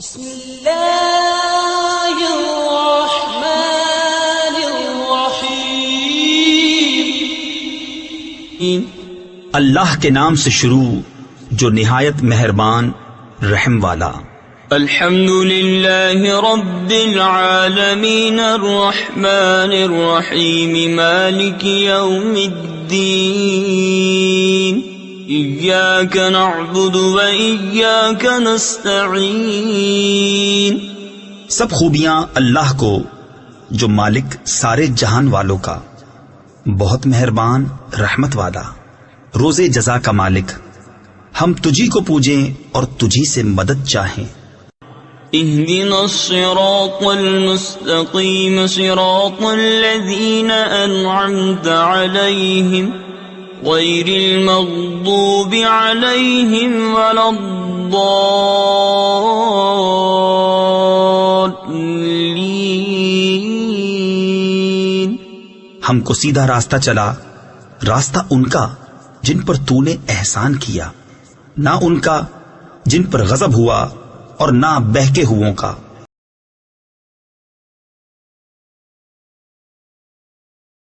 بسم اللہ الرحمن الرحیم. اللہ کے نام سے شروع جو نہایت مہربان رحم والا. الحمد للہ رب العالمین الرحمن الرحیم مالک یوم الدین. ایاک نعبد و ایاک نستعین. سب خوبیاں اللہ کو جو مالک سارے جہان والوں کا، بہت مہربان رحمت والا، روز جزا کا مالک. ہم تجھی کو پوجیں اور تجھی سے مدد چاہیں. اهدنا الصراط المستقيم صراط الذين أنعمت عليهم غير المغضوب عليهم ولا الضالين. ہم کو سیدھا راستہ چلا، راستہ ان کا جن پر تو نے احسان کیا، نہ ان کا جن پر غضب ہوا اور نہ بہکے ہوئوں کا.